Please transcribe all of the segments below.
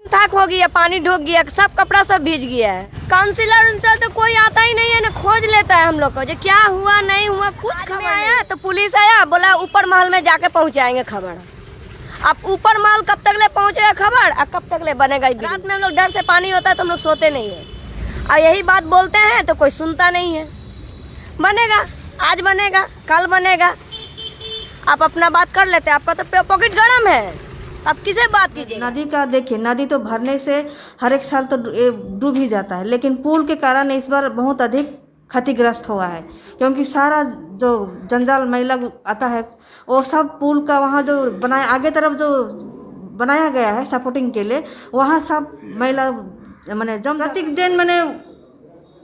थाक हो गया, पानी ढूक गया, सब कपड़ा सब भीज गया है। काउंसिलर उनसे तो कोई आता ही नहीं है ना, खोज लेता है हम लोग को, जो क्या हुआ नहीं हुआ कुछ खबर आया तो पुलिस आया, बोला ऊपर महल में जाके पहुंचाएंगे खबर। अब ऊपर महल कब तक ले पहुंचेगा खबर और कब तक ले बनेगा। रात में हम लोग डर से पानी होता है तो हम लोग सोते नहीं है, और यही बात बोलते हैं तो कोई सुनता नहीं है। बनेगा, आज बनेगा, कल बनेगा, आप अपना बात कर लेते हैं, आपका तो पॉकेट गरम है, अब किसे बात कीजिए। नदी का देखिए, नदी तो भरने से हर एक साल तो डूब ही जाता है, लेकिन पुल के कारण इस बार बहुत अधिक क्षतिग्रस्त हुआ है, क्योंकि सारा जो जंजाल मैला आता है वो सब पुल का वहाँ जो बनाया आगे तरफ जो बनाया गया है सपोर्टिंग के लिए, वहाँ सब मैला मैंने जम प्रत्येक दिन मैंने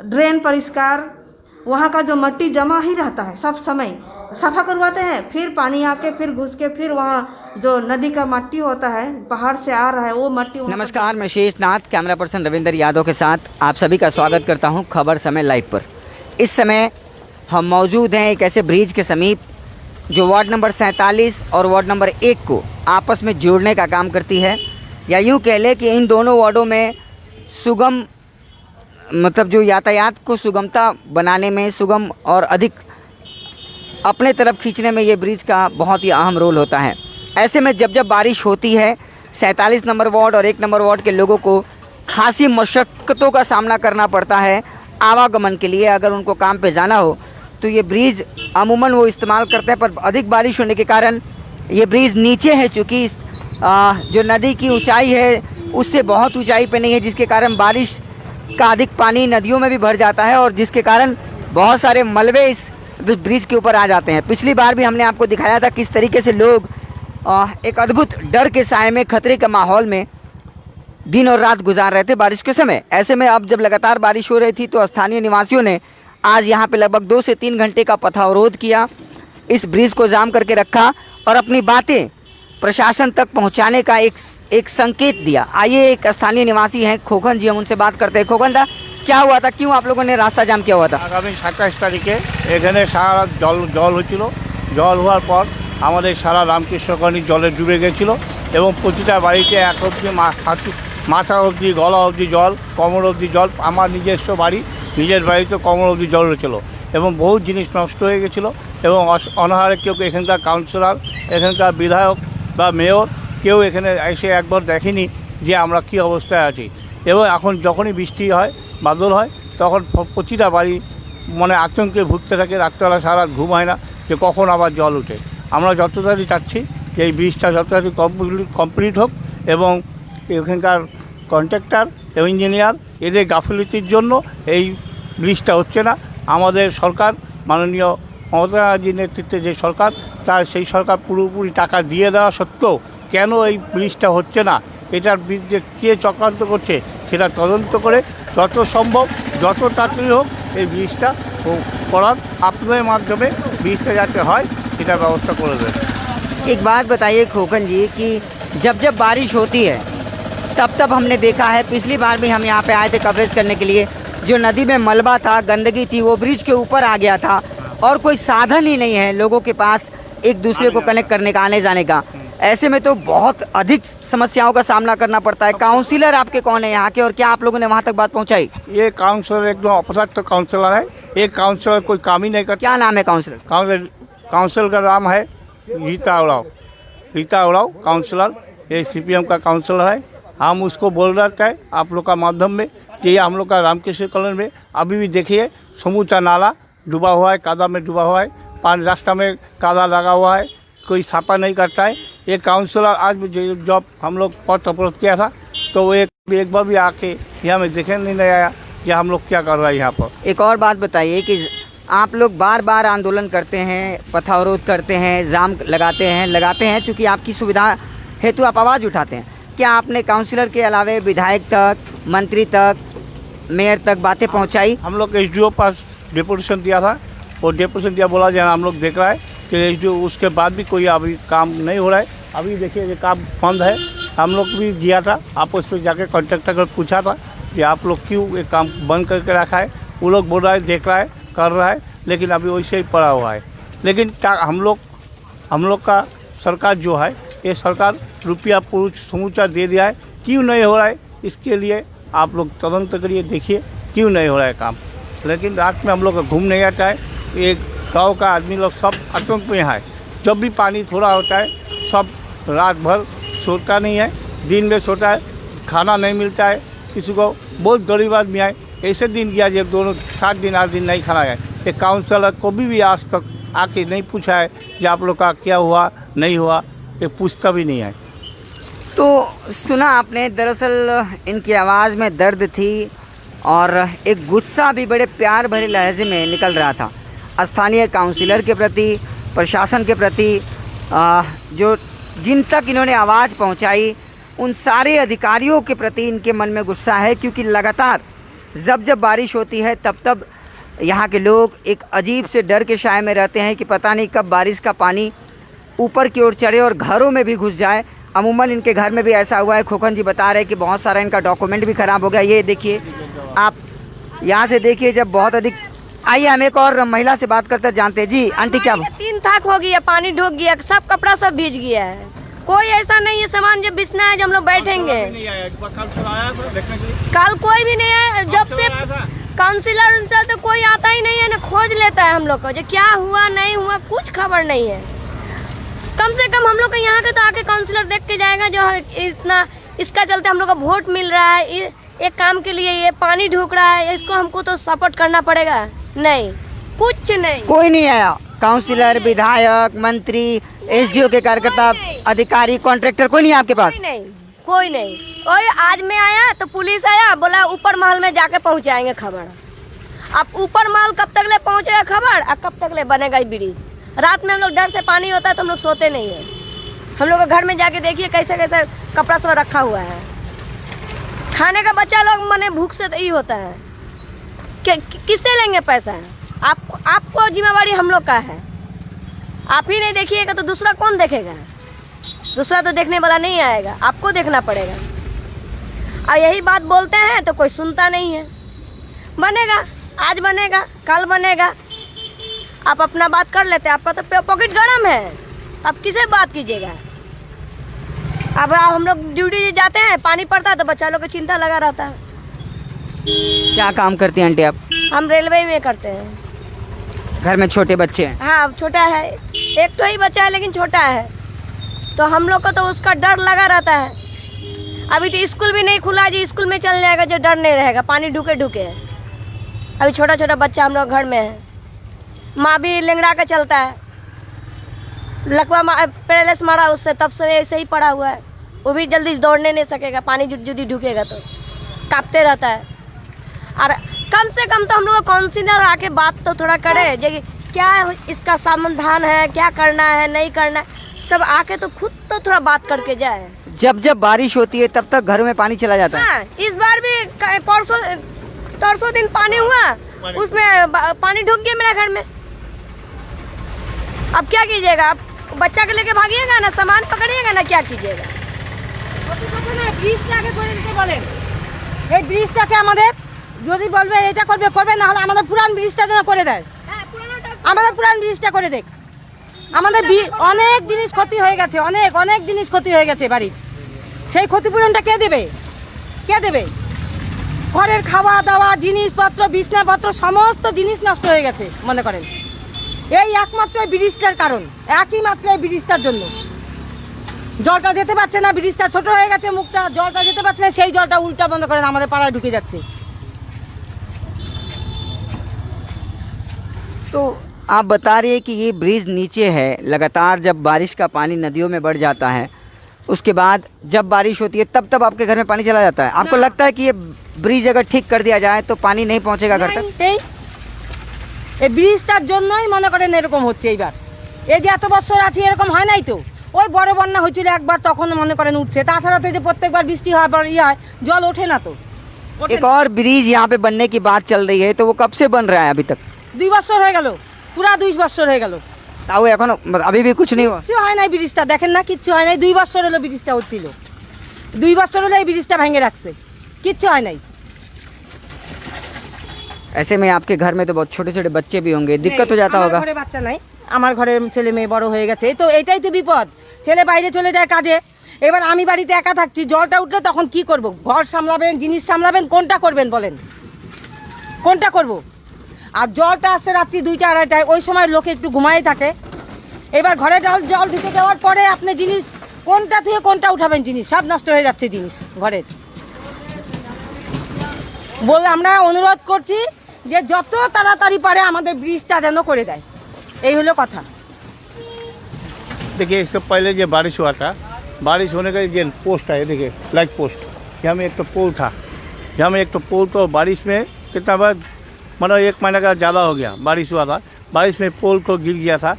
ड्रेन परिष्कार, वहाँ का जो मट्टी जमा ही रहता है, सब समय सफा करवाते हैं, फिर पानी आके फिर घुस के फिर वहाँ जो नदी का मट्टी होता है पहाड़ से आ रहा है वो मट्टी। नमस्कार, मैं शेषनाथ, कैमरा पर्सन रविंदर यादव के साथ आप सभी का स्वागत करता हूं खबर समय लाइव पर। इस समय हम मौजूद हैं एक ऐसे ब्रिज के समीप जो वार्ड नंबर 47 और वार्ड नंबर 1 को आपस में जोड़ने का काम करती है, या यूँ कह लें कि इन दोनों वार्डों में सुगम मतलब जो यातायात को सुगमता बनाने में, सुगम और अधिक अपने तरफ खींचने में ये ब्रिज का बहुत ही अहम रोल होता है। ऐसे में जब जब बारिश होती है 47 नंबर वार्ड और 1 नंबर वार्ड के लोगों को खासी मशक्क़तों का सामना करना पड़ता है आवागमन के लिए। अगर उनको काम पे जाना हो तो ये ब्रिज अमूमन वो इस्तेमाल करते हैं, पर अधिक बारिश होने के कारण ये ब्रिज नीचे है, चूँकि जो नदी की ऊंचाई है उससे बहुत ऊंचाई पे नहीं है, जिसके कारण बारिश का अधिक पानी नदियों में भी भर जाता है और जिसके कारण बहुत सारे मलबे इस ब्रिज के ऊपर आ जाते हैं। पिछली बार भी हमने आपको दिखाया था किस तरीके से लोग एक अद्भुत डर के साए में, खतरे के माहौल में दिन और रात गुजार रहे थे बारिश के समय। ऐसे में अब जब लगातार बारिश हो रही थी तो स्थानीय निवासियों ने आज यहाँ पे लगभग 2 से 3 घंटे का पथावरोध किया, इस ब्रिज को जाम करके रखा और अपनी बातें प्रशासन तक पहुँचाने का एक संकेत दिया। आइए, एक स्थानीय निवासी हैं खोखन जी, हम उनसे बात करते हैं। खोखन दा, क्या हुआ था, क्यों आप लोगों ने रास्ता जाम किया हुआ था? आगामी 27 তারিখে এখানে সারা জল হয়েছিল। জল হওয়ার পর আমাদের সারা রামকৃষ্ণকণি জলে ডুবে গেছিল এবং প্রতিটা বাড়িতে এক অবধি মাথা অবধি, গলা অবধি জল, কোমর অবধি জল। আমার নিজস্ব বাড়ি, নিজের বাড়িতে কোমর অবধি জল হয়েছিল এবং বহু জিনিস নষ্ট হয়ে গেছিলো এবং অনাহারে কেউ এখানকার কাউন্সিলর, এখানকার বিধায়ক বা মেয়র কেউ এখানে এসে একবার দেখেনি যে আমরা কী অবস্থায় আছি। এবং এখন যখনই বৃষ্টি হয়, বাদল হয়, তখন প্রতিটা বাড়ি মানে আতঙ্কে ভুগতে থাকে, রাত্রেবেলা সারা ঘুম হয় না যে কখন আবার জল ওঠে। আমরা যত তাড়াতাড়ি চাচ্ছি যে এই ব্রিজটা যত তাড়াতাড়ি কমপ্লিট হোক এবং এখানকার কন্ট্রাক্টর এবং ইঞ্জিনিয়ার এদের গাফিলতির জন্য এই ব্রিজটা হচ্ছে না। আমাদের সরকার, মাননীয় মমতা ব্যানার্জির নেতৃত্বে যে সরকার, তার সেই সরকার পুরোপুরি টাকা দিয়ে দেওয়া সত্ত্বেও কেন এই ব্রিজটা হচ্ছে না, এটার বিরুদ্ধে কে চক্রান্ত করছে সেটা তদন্ত করে যত সম্ভব যত তাড়াতাড়ি হোক এই ব্রিজটা করার আপনাদের মাধ্যমে ব্রিজটা যাতে হয় সেটা ব্যবস্থা করে দেবে। एक बात बताइए खोखन जी कि जब जब बारिश होती है तब हमने देखा है, पिछली बार भी हम यहाँ पे आए थे कवरेज करने के लिए, जो नदी में मलबा था, गंदगी थी, वो ब्रिज के ऊपर आ गया था और कोई साधन ही नहीं है लोगों के पास एक दूसरे को कनेक्ट करने का, आने जाने का। ऐसे में तो बहुत अधिक समस्याओं का सामना करना पड़ता है। काउंसिलर आपके कौन है यहाँ के और क्या आप लोगों ने वहाँ तक बात पहुँचाई? ये काउंसलर एकदम अपदस्थ काउंसलर है, एक काउंसलर कोई काम ही नहीं करता। क्या नाम है काउंसिलर? काउंसिलर का नाम है रीता उड़ाव काउंसलर, ये CPM का काउंसलर है। हम उसको बोल रहे हैं आप लोग का माध्यम में कि ये हम लोग का रामकृष्ण कॉलोनी में अभी भी देखिए समूचा नाला डूबा हुआ है, कादा में डूबा हुआ है, पानी रास्ता में कादा लगा हुआ है, कोई छापा नहीं करता है। ये काउंसलर आज जब हम लोग पथ अवरोध किया था तो वो एक बार भी आके यहाँ में देखने नहीं आया कि हम लोग क्या कर रहे हैं यहाँ पर। एक और बात बताइए कि आप लोग बार बार आंदोलन करते हैं, पथावरोध करते हैं, जाम लगाते हैं चूँकि आपकी सुविधा हेतु आप आवाज़ उठाते हैं। क्या आपने काउंसिलर के अलावे विधायक तक, मंत्री तक, मेयर तक बातें पहुँचाई? हम लोग SDO पास डेपुटेशन दिया था और डेपुटेशन दिया, बोला जाए हम लोग देख रहा है कि जो उसके बाद भी कोई अभी काम नहीं हो रहा है। अभी देखिए ये काम बंद है। हम लोग भी गया था, आपस में जाके कॉन्ट्रैक्टर को पूछा था कि आप लोग क्यों ये काम बंद करके रखा है। वो लोग बोल रहा है देख रहा है, कर रहा है, लेकिन अभी वैसे ही पड़ा हुआ है। लेकिन हम लोग का सरकार जो है, ये सरकार रुपया समूचा दे दिया है क्यों नहीं हो रहा है, इसके लिए आप लोग तदंत करिए, देखिए क्यों नहीं हो रहा है काम। लेकिन रात में हम लोग घूम नहीं आता है, एक गांव का आदमी लोग सब आतंक में है। जब भी पानी थोड़ा होता है सब रात भर सोता नहीं है, दिन में सोता है, खाना नहीं मिलता है किसी को। बहुत गरीब आदमी है, ऐसे दिन गया जब दोनों 7 दिन 8 दिन नहीं खाना है। एक काउंसलर को भी आज तक आके नहीं पूछा है कि आप लोग का क्या हुआ नहीं हुआ, ये पूछता भी नहीं है। तो सुना आपने, दरअसल इनकी आवाज़ में दर्द थी और एक गुस्सा भी बड़े प्यार भरे लहजे में निकल रहा था स्थानीय काउंसिलर के प्रति, प्रशासन के प्रति, जो जिन तक इन्होंने आवाज़ पहुंचाई उन सारे अधिकारियों के प्रति इनके मन में गुस्सा है। क्योंकि लगातार जब बारिश होती है तब यहाँ के लोग एक अजीब से डर के साए में रहते हैं कि पता नहीं कब बारिश का पानी ऊपर की ओर चढ़े और घरों में भी घुस जाए। अमूमन इनके घर में भी ऐसा हुआ है। खोखन जी बता रहे हैं कि बहुत सारा इनका डॉक्यूमेंट भी ख़राब हो गया। ये देखिए, आप यहाँ से देखिए, जब बहुत अधिक। आइए हम एक और महिला से बात करते जानते हैं। जी आंटी, क्या 3 थाक हो गया, पानी ढुक गया, सब कपड़ा सब भीज गया है। कोई ऐसा नहीं है सामान जब बिछना है जब हम लोग बैठेंगे। कल कोई भी नहीं है, जब से काउंसिलर उनसे तो कोई आता ही नहीं है ना, खोज लेता है हम लोग को जो क्या हुआ नहीं हुआ, कुछ खबर नहीं है। कम से कम हम लोग को यहाँ के तो आके काउंसिलर देख के जाएगा जो इतना इसका चलते हम लोग को वोट मिल रहा है, एक काम के लिए ये पानी ढूक रहा है, इसको हमको तो सपोर्ट करना पड़ेगा। नहीं, कुछ नहीं, कोई नहीं आया। काउंसिलर, विधायक, मंत्री, एसडीओ के कार्यकर्ता, अधिकारी, कॉन्ट्रैक्टर, कोई नहीं आपके पास? कोई नहीं। और आज में आया तो पुलिस आया, बोला ऊपर महल में जाके पहुंचाएंगे खबर। अब ऊपर महल कब तक ले पहुंचेगा खबर, और कब तक ले बनेगा ये ब्रिज। रात में हम लोग डर से पानी होता है तो हम लोग सोते नहीं है। हम लोग घर में जाके देखिए कैसे कैसे कपड़ा सब रखा हुआ है। खाने का बच्चा लोग मने भूख से तो ही होता है। किससे लेंगे पैसा? आपको जिम्मेवारी हम लोग का है। आप ही नहीं देखिएगा तो दूसरा कौन देखेगा? दूसरा तो देखने वाला नहीं आएगा, आपको देखना पड़ेगा। और यही बात बोलते हैं तो कोई सुनता नहीं है। बनेगा, आज बनेगा, कल बनेगा। आप अपना बात कर लेते हैं, आपका तो पॉकेट गरम है, आप किसे बात कीजिएगा? अब हम लोग ड्यूटी जाते हैं, पानी पड़ता है तो बच्चा लोग को चिंता लगा रहता है। क्या काम करती हैं आंटी आप? हम रेलवे में करते हैं। घर में छोटे बच्चे हैं? हाँ, छोटा है, एक तो ही बच्चा है लेकिन छोटा है, तो हम लोग को तो उसका डर लगा रहता है। अभी तो स्कूल भी नहीं खुला, जी स्कूल में चल जाएगा जो डर नहीं रहेगा, पानी ढुके ढुके। अभी छोटा छोटा बच्चा हम लोग घर में है, माँ भी लेंगड़ा के चलता है, लकवा पैरालिस मारा उससे, तब से ऐसे ही पड़ा हुआ है। वो भी जल्दी दौड़ने नहीं सकेगा, पानी जल्दी ढुकेगा तो कांपते रहता है। और कम से कम तो हम लोग काउंसिलर आके बात तो थोड़ा करे, जो क्या इसका समाधान है, क्या करना है नहीं करना है, सब आके तो खुद तो थोड़ा बात करके जाए। जब बारिश होती है तब तक घरों में पानी चला जाता है। हाँ, इस बार भी परसों दिन पानी हुआ, उसमें पानी ढुक गया मेरा घर में। अब क्या कीजिएगा? आप बच्चा को लेके भागिएगा ना, सामान पकड़िएगा ना, क्या कीजिएगा? এই ব্রিজটাকে আমাদের যদি বলবে এটা করবে করবে, না হলে আমাদের পুরান ব্রিজটা যেন করে দেয়। আমাদের পুরান ব্রিজটা করে দেখ। আমাদের অনেক জিনিস ক্ষতি হয়ে গেছে, অনেক জিনিস ক্ষতি হয়ে গেছে বাড়ির। সেই ক্ষতিপূরণটা কে দেবে? কে দেবে? ঘরের খাওয়া দাওয়া, জিনিসপত্র, বিছনাপত্র সমস্ত জিনিস নষ্ট হয়ে গেছে মনে করেন। এই একমাত্র ব্রিজটার কারণ, একই মাত্র এই ব্রিজটার জন্য। জলটা যেতে পারছে না, ব্রিজটা ছোট হয়ে গেছে, মুখটা জলটা যেতে পারছে না, সেই জলটা উল্টা বন্ধ করেন আমাদের পাড়ায় ঢুকে যাচ্ছে। तो आप बता रही है कि ये ब्रिज नीचे है, लगातार जब बारिश का पानी नदियों में बढ़ जाता है, उसके बाद जब बारिश होती है तब आपके घर में पानी चला जाता है। आपको लगता है कि ये ब्रिज अगर ठीक कर दिया जाए तो पानी नहीं पहुंचेगा घर तक? এই ব্রিজটার জন্যই মনে করেন এরকম হচ্ছে। এইবার এই যে এত বছর আছে এরকম হয় নাই তো। ওই বড় বন্যা হয়েছিল একবার, তখন মনে করেন উঠছে। তাছাড়া তো এই যে প্রত্যেকবার বৃষ্টি হওয়ার পর হয়, জল ওঠে না তো। एक और ब्रिज यहाँ पे बनने की बात चल रही है, तो वो कब से बन रहा है अभी तक? 2 বছর হয়ে গেল, পুরা 2 বছর হয়ে গেল। ताऊ एखोनो अभी भी कुछ नहीं हुआ? কিচ্ছু হয় নাই, ব্রিজটা দেখেন না, কিচ্ছু হয় নাই। 2 বছর হলো ব্রিজটা হচ্ছিল, 2 বছর হলো এই ব্রিজটা ভেঙে রাখছে, কিচ্ছু হয় নাই। ऐसे में आपके घर में तो बहुत छोटे छोटे बच्चे भी होंगे, दिक्कत हो जाता होगा? আমার ঘরে বাচ্চা নাই, আমার ঘরে ছেলে মেয়ে বড় হয়ে গেছে, তো এটাই তো বিপদ। ছেলে বাইরে চলে যায় কাজে, এবার আমি বাড়িতে একা থাকছি, জলটা উঠলে তখন কি করব? ঘর সামলাবেন, জিনিস সামলাবেন, কোনটা করবেন বলেন? কোনটা করব? আর জলটা আসছে রাত্রি 2টা 2:30টায়, ওই সময় লোকে একটু ঘুমাই থাকে। এবার ঘরে জল ঢুকে যাওয়ার পরে আপনি জিনিস কোনটা থেকে কোনটা উঠাবেন? জিনিস সব নষ্ট হয়ে যাচ্ছে জিনিস ঘরের। আমরা অনুরোধ করছি যে যত তাড়াতাড়ি পারে আমাদের ব্রিজটা যেন করে देय, এই হলো কথা। देखिए इसके पहले जो बारिश हुआ था, बारिश होने का ये पोस्ट है, देखिए लाइट पोस्ट, यहाँ में एक तो पोल था, यहाँ में एक तो पोल, तो बारिश में कितना बार मतलब 1 महीने का ज़्यादा हो गया, बारिश हुआ था, बारिश में पोल तो गिर गया था।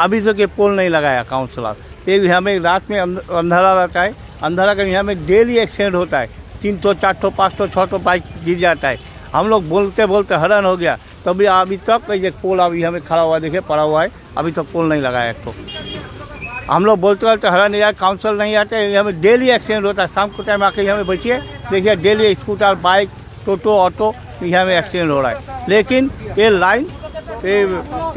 अभी तक ये पोल नहीं लगाया काउंसलर। एक यहाँ में रात में अंधेरा रहता है, अंधेरा का यहाँ में डेली एक्सीडेंट होता है, 300 400 500 600 बाइक गिर जाता है। हम लोग बोलते बोलते हैरान हो गया, तभी अभी तक ये पोल अभी हमें खड़ा हुआ देखिए, पड़ा हुआ है, अभी तक पोल नहीं लगाया। एक तो हम लोग बोलते बोलते हैरान नहीं, यार काउंसिल नहीं आते, यहाँ में डेली एक्सीडेंट होता है। शाम को टाइम आके यहाँ में बैठिए, देखिए डेली स्कूटर बाइक टोटो ऑटो यहाँ में एक्सीडेंट हो रहा है। लेकिन ये लाइन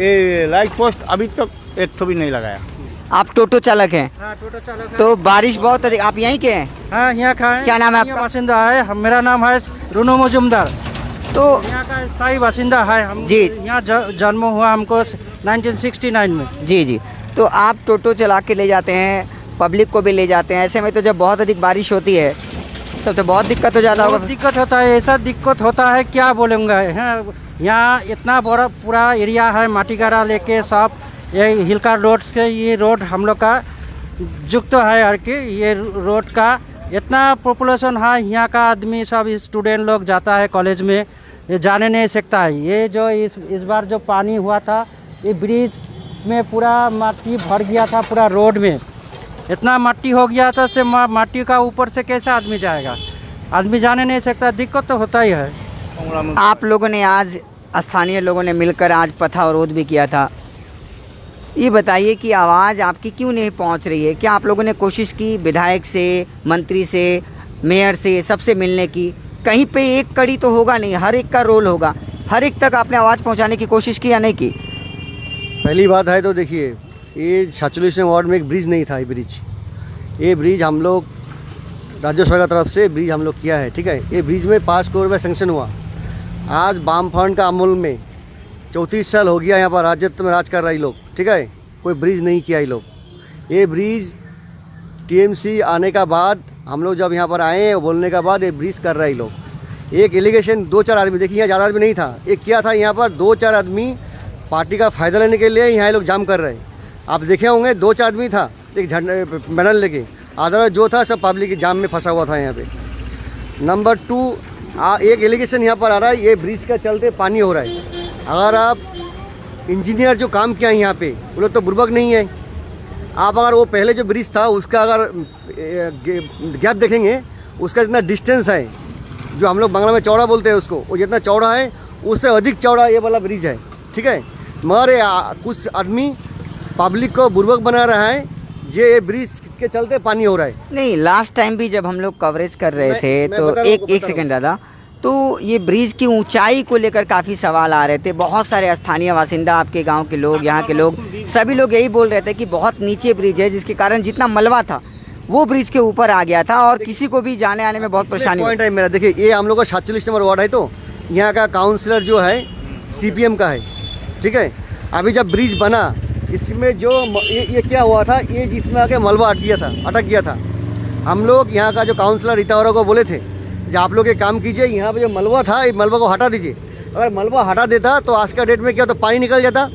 ये लाइट पोस्ट अभी तक एक तो भी नहीं लगाया। आप टोटो चालक हैं? हाँ, टोटो चालक है। तो बारिश बहुत अधिक, आप यहीं के हैं? हाँ, यहाँ का है। क्या नाम है यहाँ आपका? बासिंदा है। मेरा नाम है रुनु मजुमदार। तो यहाँ का स्थायी बासिंदा है हम। जी। यहाँ जन्म हुआ हमको 1969 में। जी जी, तो आप टोटो चला के ले जाते हैं, पब्लिक को भी ले जाते हैं, ऐसे में तो जब बहुत अधिक बारिश होती है तब तो बहुत दिक्कत हो जाता बहुत होगा। दिक्कत होता है, ऐसा दिक्कत होता है क्या बोलूँगा। यहाँ इतना बड़ा पूरा एरिया है, माटीगारा लेके सब ये हिलका रोड से, ये रोड हम लोग का युक्त है हर के, ये रोड का इतना पॉपुलेशन है। यहाँ का आदमी सब स्टूडेंट लोग जाता है कॉलेज में, ये जाने नहीं सकता है। ये जो इस बार जो पानी हुआ था, ये ब्रिज में पूरा माटी भर गया था, पूरा रोड में इतना माटी हो गया था, से माटी का ऊपर से कैसे आदमी जाएगा? आदमी जाने नहीं सकता, दिक्कत तो होता ही है। आप लोगों ने आज, स्थानीय लोगों ने मिलकर आज पथावरोध भी किया था, ये बताइए कि आवाज़ आपकी क्यों नहीं पहुंच रही है? क्या आप लोगों ने कोशिश की विधायक से, मंत्री से, मेयर से, सबसे मिलने की? कहीं पे एक कड़ी तो होगा नहीं, हर एक का रोल होगा, हर एक तक आपने आवाज़ पहुंचाने की कोशिश की या नहीं की? पहली बात है तो देखिए, ये 47वें वार्ड में एक ब्रिज नहीं था। ये ब्रिज हम लोग राज्य सरकार तरफ से ब्रिज हम लोग किया है, ठीक है। ये ब्रिज में 5 करोड़ रुपये सेंक्शन हुआ। आज वाम फंड का अमल में 34 साल हो गया, यहाँ पर राज्यत्व में राज कर रहे लोग, ठीक है। कोई ब्रिज नहीं किया ये लोग। ये ब्रिज टीएमसी आने का बाद, हम लोग जब यहाँ पर आए बोलने का बाद ये ब्रिज कर रहे लोग। एक एलिगेशन 2-4 आदमी, देखिए यहाँ ज़्यादा आदमी नहीं था, एक किया था यहाँ पर 2-4 आदमी पार्टी का फ़ायदा लेने के लिए यहाँ लोग जाम कर रहे। आप देखे होंगे 2-4 आदमी था एक झंडे बैनर लेके, अदरवाइज जो था सब पब्लिक जाम में फंसा हुआ था यहाँ पे। नंबर 2, एक एलिगेशन यहाँ पर आ रहा है, ये ब्रिज का चलते पानी हो रहा है। अगर आप इंजीनियर जो काम किया है यहाँ पे, वो लोग तो बुर्बक नहीं है। आप अगर वो पहले जो ब्रिज था उसका अगर गैप देखेंगे, उसका जितना डिस्टेंस है, जो हम लोग बांग्ला में चौड़ा बोलते हैं उसको, वो जितना चौड़ा है उससे अधिक चौड़ा ये वाला ब्रिज है, ठीक है। मगर कुछ आदमी पब्लिक को बुर्बक बना रहा है, ये ब्रिज के चलते पानी हो रहा है। नहीं, लास्ट टाइम भी जब हम लोग कवरेज कर रहे थे तो एक सेकंड दादा, तो ये ब्रिज की ऊंचाई को लेकर काफ़ी सवाल आ रहे थे। बहुत सारे स्थानीय बासिंदा, आपके गांव के लोग, यहाँ के लोग, सभी लोग यही बोल रहे थे कि बहुत नीचे ब्रिज है, जिसके कारण जितना मलबा था वो ब्रिज के ऊपर आ गया था और किसी को भी जाने आने में बहुत परेशानी पॉइंट है मेरा। देखिए, ये हम लोग का 47 नंबर वार्ड है, तो यहाँ का काउंसलर जो है CPM का है, ठीक है। अभी जब ब्रिज बना, इसमें जो ये क्या हुआ था, ये जिसमें आके मलबा अटक गया था। हम लोग यहाँ का जो काउंसलर रीतावरा को बोले थे, जो आप लोग ये काम कीजिए, यहाँ पे जो मलबा था, ये मलबा को हटा दीजिए। अगर मलबा हटा देता तो आज का डेट में क्या, तो पानी निकल जाता।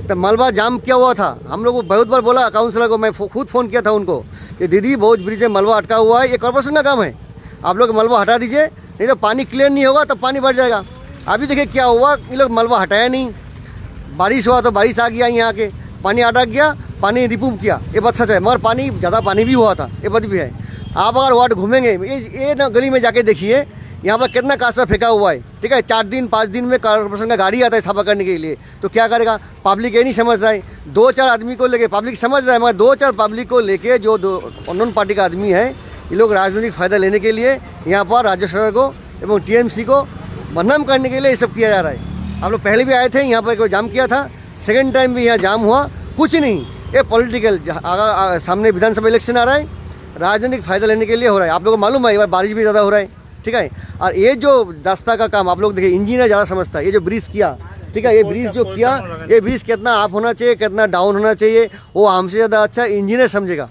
तो मलबा जाम किया हुआ था। हम लोग को बहुत बार बोला काउंसलर को, मैं खुद फ़ोन किया था उनको, कि दीदी बहुत ब्रिज में मलबा अटका हुआ है, ये कॉर्पोरेशन का काम है, आप लोग मलबा हटा दीजिए, नहीं तो पानी क्लियर नहीं होगा तो पानी बढ़ जाएगा। अभी देखिए क्या हुआ, ये लोग मलबा हटाया नहीं, बारिश हुआ तो बारिश आ गया, यहाँ के पानी अटक गया, पानी रिमूव किया, ये बात सच है। मगर पानी ज़्यादा पानी भी हुआ था, ये बात भी है। आप अगर वार्ड घूमेंगे, ये ना गली में जाके देखिए, यहाँ पर कितना कांसा फेंका हुआ है, ठीक है। 4 दिन 5 दिन में कॉर्पोरेशन का गाड़ी आता है सफा करने के लिए, तो क्या करेगा पब्लिक? ये नहीं समझ रहा है। 2-4 आदमी को लेके पब्लिक समझ रहा है, मगर 2-4 पब्लिक को लेके जो अननोन पार्टी का आदमी है, ये लोग राजनीतिक फ़ायदा लेने के लिए यहाँ पर राज्य सरकार को एवं TMC को बदनाम करने के लिए ये सब किया जा रहा है। आप लोग पहले भी आए थे, यहाँ पर एक बार जाम किया था, सेकेंड टाइम भी यहाँ जाम हुआ, कुछ नहीं। ये पॉलिटिकल, सामने विधानसभा इलेक्शन आ रहा है, राजनीतिक फ़ायदा लेने के लिए हो रहा है। आप लोगों को मालूम है एक बार बारिश भी ज़्यादा हो रहा है, ठीक है। और ये जो रास्ता का काम आप लोग देखिए, इंजीनियर ज़्यादा समझता है। ये जो ब्रिज किया, ठीक है, ये ब्रिज जो किया, ये ब्रिज कितना अप होना चाहिए, कितना डाउन होना चाहिए, वो हमसे ज़्यादा अच्छा इंजीनियर समझेगा।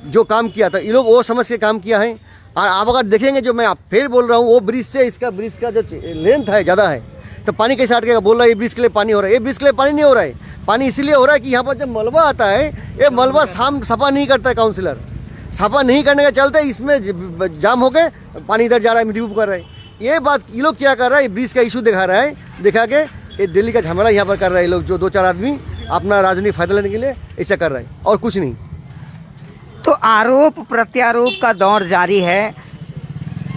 जो काम किया था ये लोग वो समझ के काम किया है। और आप अगर देखेंगे जो मैं आप फिर बोल रहा हूँ, वो ब्रिज से इसका ब्रिज का जो लेंथ है ज़्यादा है, तो पानी कैसे अटकेगा? बोल रहा है ये ब्रिज के लिए पानी हो रहा है। ये ब्रिज के लिए पानी नहीं हो रहा है, पानी इसीलिए हो रहा है कि यहाँ पर जब मलबा आता है, ये मलबा सफा नहीं करता है काउंसिलर। सफा नहीं करने के चलते इसमें जाम हो गए, पानी इधर जा रहा है, रिमूव कर रहा है। ये बात ये लोग क्या कर रहा है, ब्रिज का इशू दिखा रहा है, दिखा के ये दिल्ली का झमेला यहाँ पर कर रहा है। लोग जो 2-4 आदमी अपना राजनीतिक फायदा लेने के लिए ऐसा कर रहा है और कुछ नहीं। तो आरोप प्रत्यारोप का दौर जारी है,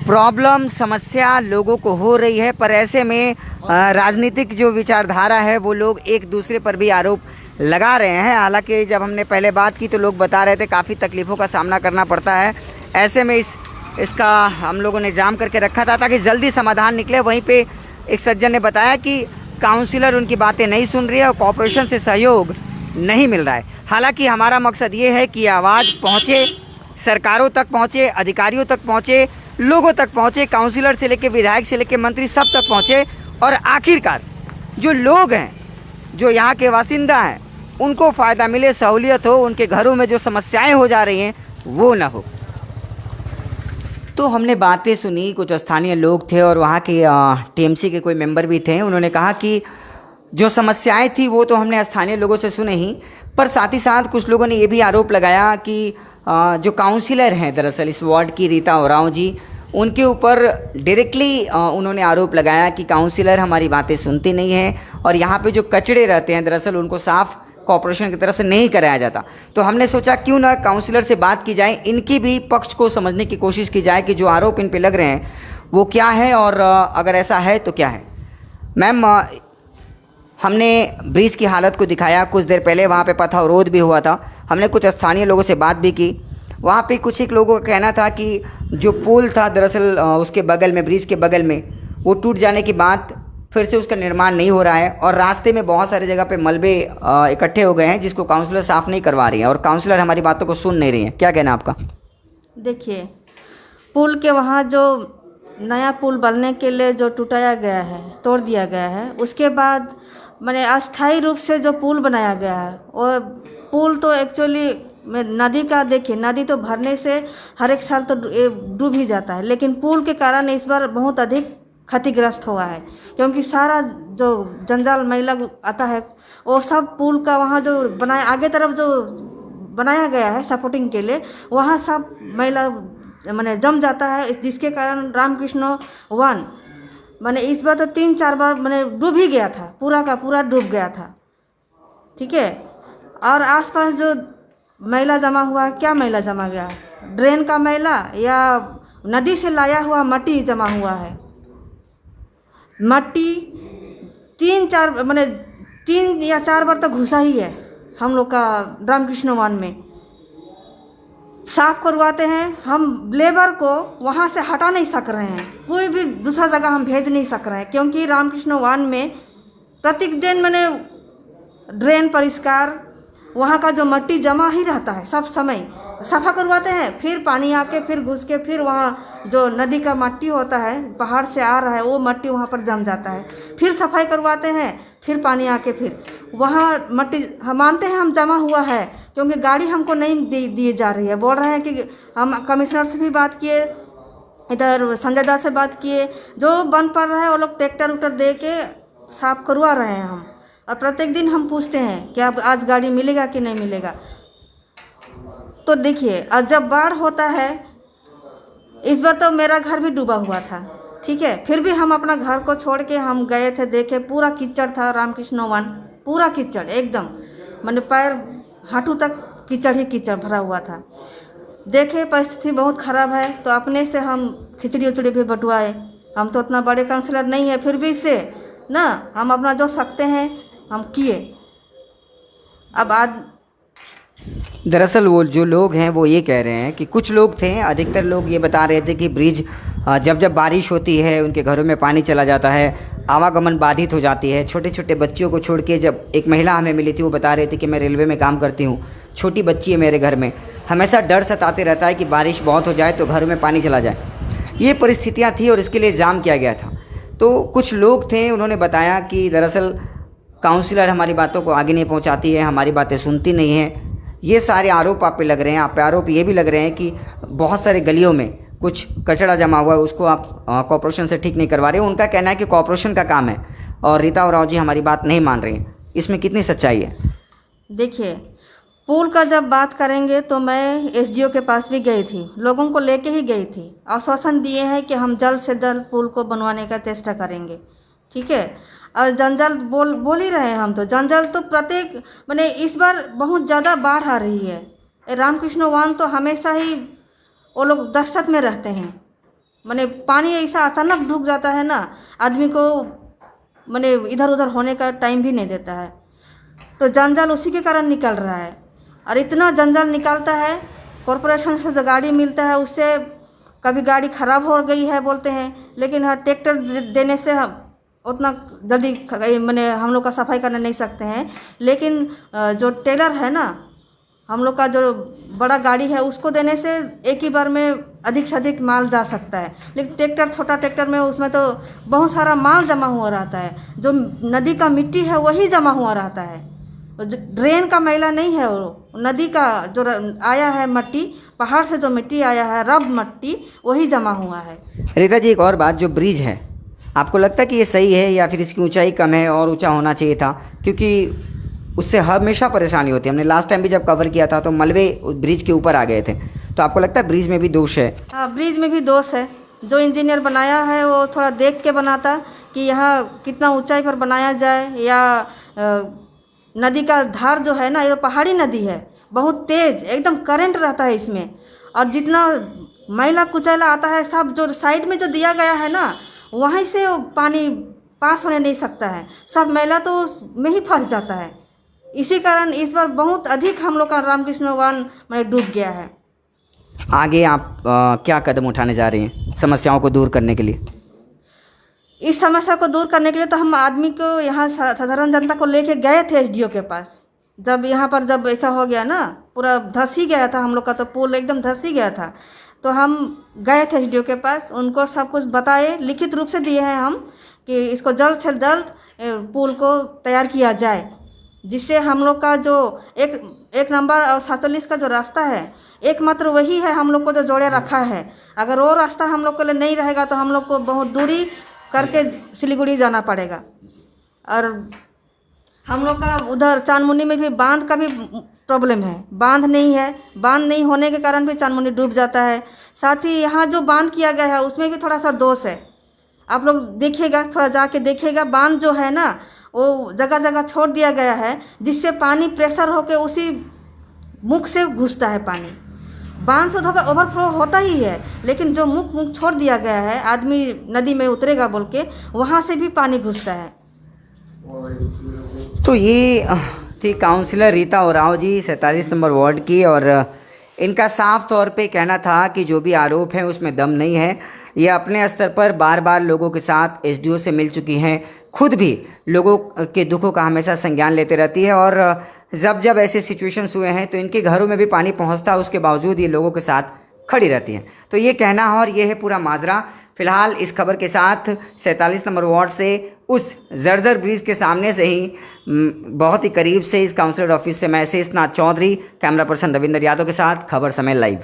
प्रॉब्लम समस्या लोगों को हो रही है, पर ऐसे में राजनीतिक जो विचारधारा है वो लोग एक दूसरे पर भी आरोप लगा रहे हैं। हालांकि जब हमने पहले बात की तो लोग बता रहे थे काफ़ी तकलीफ़ों का सामना करना पड़ता है। ऐसे में इसका हम लोगों ने जाम करके रखा था ताकि जल्दी समाधान निकले। वहीं पे एक सज्जन ने बताया कि काउंसिलर उनकी बातें नहीं सुन रही है और कॉरपोरेशन से सहयोग नहीं मिल रहा है। हालांकि हमारा मकसद ये है कि आवाज़ पहुँचे, सरकारों तक पहुँचे, अधिकारियों तक पहुँचे, लोगों तक पहुँचे, काउंसिलर से लेकर विधायक से लेकर मंत्री सब तक पहुँचे और आखिरकार जो लोग हैं, जो यहाँ के बासिंदा हैं, उनको फ़ायदा मिले, सहूलियत हो, उनके घरों में जो समस्याएं हो जा रही हैं वो ना हो। तो हमने बातें सुनी, कुछ स्थानीय लोग थे और वहाँ के टीएमसी के कोई मेंबर भी थे। उन्होंने कहा कि जो समस्याएं थी वो तो हमने स्थानीय लोगों से सुने ही, पर साथ ही साथ कुछ लोगों ने ये भी आरोप लगाया कि जो काउंसिलर हैं दरअसल इस वार्ड की, रीता ओरांव जी, उनके ऊपर डायरेक्टली उन्होंने आरोप लगाया कि काउंसिलर हमारी बातें सुनते नहीं हैं और यहाँ पे जो कचड़े रहते हैं दरअसल उनको साफ़ कॉरपोरेशन की तरफ से नहीं कराया जाता। तो हमने सोचा क्यों ना काउंसिलर से बात की जाए, इनकी भी पक्ष को समझने की कोशिश की जाए कि जो आरोप इन पे लग रहे हैं वो क्या है और अगर ऐसा है तो क्या है। मैम, हमने ब्रिज की हालत को दिखाया, कुछ देर पहले वहाँ पे पथावरोध भी हुआ था, हमने कुछ स्थानीय लोगों से बात भी की। वहाँ पे कुछ एक लोगों का कहना था कि जो पुल था दरअसल उसके बगल में, ब्रिज के बगल में, वो टूट जाने के बाद फिर से उसका निर्माण नहीं हो रहा है और रास्ते में बहुत सारी जगह पे मलबे इकट्ठे हो गए हैं जिसको काउंसलर साफ़ नहीं करवा रही हैं और काउंसलर हमारी बातों को सुन नहीं रही हैं। क्या कहना आपका? देखिए, पुल के वहाँ जो नया पुल बनने के लिए जो टूटाया गया है, तोड़ दिया गया है, उसके बाद मैंने अस्थायी रूप से जो पुल बनाया गया है, और पुल तो एक्चुअली नदी का, देखिए नदी तो भरने से हर एक साल तो डूब ही जाता है, लेकिन पुल के कारण इस बार बहुत अधिक क्षतिग्रस्त हुआ है क्योंकि सारा जो जंजाल मैला आता है वो सब पुल का वहाँ जो बनाया, आगे तरफ जो बनाया गया है सपोर्टिंग के लिए, वहाँ सब मैला माने जम जाता है, जिसके कारण रामकृष्ण वन माने इस बार तो 3-4 बार माने डूब ही गया था, पूरा का पूरा डूब गया था। ठीक है, और आसपास जो मैला जमा हुआ है, क्या मैला जमा गया है? ड्रेन का मैला या नदी से लाया हुआ मट्टी जमा हुआ है। मट्टी 3 या 4 बार तो घुसा ही है हम लोग का रामकृष्ण वन में। साफ करवाते हैं, हम लेबर को वहाँ से हटा नहीं सक रहे हैं, कोई भी दूसरा जगह हम भेज नहीं सक रहे हैं क्योंकि रामकृष्ण वन में प्रतिदिन मैंने ड्रेन परिष्कार, वहाँ का जो मट्टी जमा ही रहता है, सब समय सफ़ा करवाते हैं, फिर पानी आके फिर घुस के फिर वहाँ जो नदी का मट्टी होता है, पहाड़ से आ रहा है, वो मट्टी वहाँ पर जम जाता है, फिर सफाई करवाते हैं, फिर पानी आके फिर वहाँ मट्टी हम मानते हैं हम जमा हुआ है क्योंकि गाड़ी हमको नहीं दी जा रही है। बोल रहे हैं कि हम कमिश्नर से भी बात किए, इधर संजय दास से बात किए, जो बंद पड़ रहा है वो लोग ट्रैक्टर उक्टर दे के साफ करवा रहे हैं हम, और प्रत्येक दिन हम पूछते हैं कि अब आज गाड़ी मिलेगा कि नहीं मिलेगा। तो देखिए, और जब बाढ़ होता है, इस बार तो मेरा घर भी डूबा हुआ था, ठीक है, फिर भी हम अपना घर को छोड़ के हम गए थे, देखे पूरा कीचड़ था रामकृष्ण वन, पूरा कीचड़ एकदम, मैंने पैर हाथों तक कीचड़ ही कीचड़ भरा हुआ था। देखे परिस्थिति बहुत ख़राब है, तो अपने से हम खिचड़ी उचड़ी भी बंटवाए। हम तो उतना बड़े काउंसलर नहीं है, फिर भी से ना हम अपना जो सकते हैं हम किए। अब आज दरअसल वो जो लोग हैं वो ये कह रहे हैं कि कुछ लोग थे, अधिकतर लोग ये बता रहे थे कि ब्रिज जब जब बारिश होती है उनके घरों में पानी चला जाता है, आवागमन बाधित हो जाती है। छोटे छोटे बच्चियों को छोड़ के, जब एक महिला हमें मिली थी वो बता रही थी कि मैं रेलवे में काम करती हूँ, छोटी बच्ची है मेरे घर में, हमेशा डर सताते रहता है कि बारिश बहुत हो जाए तो घर में पानी चला जाए। ये परिस्थितियाँ थी और इसके लिए जाम किया गया था। तो कुछ लोग थे, उन्होंने बताया कि दरअसल काउंसलर हमारी बातों को आगे नहीं पहुंचाती है, हमारी बातें सुनती नहीं है। ये सारे आरोप आप पे लग रहे हैं। आप पे आरोप ये भी लग रहे हैं कि बहुत सारे गलियों में कुछ कचरा जमा हुआ है, उसको आप कॉर्पोरेशन से ठीक नहीं करवा रहे हो। उनका कहना है कि कॉर्पोरेशन का काम है और रीता ओरांव जी हमारी बात नहीं मान रही हैं। इसमें कितनी सच्चाई है? देखिए, पुल का जब बात करेंगे तो मैं एसडीओ के पास भी गई थी, लोगों को लेके ही गई थी। आश्वासन दिए हैं कि हम जल्द से जल्द पुल को बनवाने का चेष्टा करेंगे, ठीक है। और जंजाल बोल ही रहे हैं हम, तो जंजाल तो प्रत्येक मैंने इस बार बहुत ज़्यादा बाढ़ आ रही है। रामकृष्ण वन तो हमेशा ही वो लोग दहशत में रहते हैं। मैंने पानी ऐसा अचानक ढुक जाता है ना, आदमी को मैंने इधर उधर होने का टाइम भी नहीं देता है। तो जंजाल उसी के कारण निकल रहा है। और इतना जंजाल निकालता है, कॉरपोरेशन से जो गाड़ी मिलता है उससे कभी गाड़ी ख़राब हो गई है बोलते हैं, लेकिन हाँ ट्रैक्टर देने से हम उतना जल्दी मैंने हम लोग का सफाई करने नहीं सकते हैं। लेकिन जो टेलर है ना, हम लोग का जो बड़ा गाड़ी है उसको देने से एक ही बार में अधिक से अधिक माल जा सकता है। लेकिन ट्रैक्टर, छोटा ट्रैक्टर में उसमें तो बहुत सारा माल जमा हुआ रहता है। जो नदी का मिट्टी है वही जमा हुआ रहता है, जो ड्रेन का मैला नहीं है, वो नदी का जो आया है मट्टी, पहाड़ से जो मिट्टी आया है, रब मट्टी, वही जमा हुआ है। रीता जी, एक और बात, जो ब्रिज है आपको लगता है कि ये सही है या फिर इसकी ऊंचाई कम है और ऊंचा होना चाहिए था? क्योंकि उससे हमेशा परेशानी होती है। हमने लास्ट टाइम भी जब कवर किया था तो मलबे ब्रिज के ऊपर आ गए थे। तो आपको लगता है ब्रिज में भी दोष है? हाँ, ब्रिज में भी दोष है। जो इंजीनियर बनाया है वो थोड़ा देख के बनाता कि यहाँ कितना ऊंचाई पर बनाया जाए, या नदी का धार जो है ना, ये पहाड़ी नदी है, बहुत तेज एकदम करंट रहता है इसमें। और जितना मैला कुचैला आता है सब जो साइड में जो दिया गया है ना, वहीं से वो पानी पास होने नहीं सकता है, सब मैला तो में ही फंस जाता है। इसी कारण इस बार बहुत अधिक हम लोग का रामकृष्ण वन में डूब गया है। आगे आप क्या कदम उठाने जा रहे हैं समस्याओं को दूर करने के लिए? इस समस्या को दूर करने के लिए तो हम आदमी को, यहाँ साधारण जनता को लेके गए थे एसडीओ के पास। जब यहाँ पर जब ऐसा हो गया ना, पूरा धंस ही गया था हम लोग का, तो पुल एकदम धंस ही गया था, तो हम गए थे एसडीओ के पास। उनको सब कुछ बताए, लिखित रूप से दिए हैं हम कि इसको जल्द से जल्द पुल को तैयार किया जाए, जिससे हम लोग का जो एक नंबर और 47 का जो रास्ता है, एकमात्र वही है हम लोग को जो जोड़े रखा है। अगर वो रास्ता हम लोग के लिए नहीं रहेगा तो हम लोग को बहुत दूरी करके सिलीगुड़ी जाना पड़ेगा। और हम लोग का उधर चांदमुनी में भी बांध का भी प्रॉब्लम है, बांध नहीं है। बांध नहीं होने के कारण भी चांदमुनी डूब जाता है। साथ ही यहाँ जो बांध किया गया है उसमें भी थोड़ा सा दोष है। आप लोग देखिएगा, थोड़ा जाके देखिएगा, बांध जो है ना वो जगह जगह छोड़ दिया गया है, जिससे पानी प्रेशर होकर उसी मुख से घुसता है पानी। बांध से ओवरफ्लो होता ही है, लेकिन जो मुख छोड़ दिया गया है, आदमी नदी में उतरेगा बोल के, वहाँ से भी पानी घुसता है। तो ये थी काउंसलर रीता ओरांव जी 47 नंबर वार्ड की, और इनका साफ तौर पे कहना था कि जो भी आरोप हैं उसमें दम नहीं है। ये अपने स्तर पर बार बार लोगों के साथ एसडीओ से मिल चुकी हैं, खुद भी लोगों के दुखों का हमेशा संज्ञान लेते रहती है, और जब जब ऐसे सिचुएशंस हुए हैं तो इनके घरों में भी पानी पहुंचता है, उसके बावजूद ये लोगों के साथ खड़ी रहती हैं। तो ये कहना है और ये है पूरा माजरा। फिलहाल इस खबर के साथ 47 नंबर वार्ड से उस जर्जर ब्रिज के सामने से ही बहुत ही करीब से इस काउंसलर ऑफिस से मैं शेषनाथ चौधरी, कैमरा पर्सन रविंदर यादव के साथ खबर समय लाइव।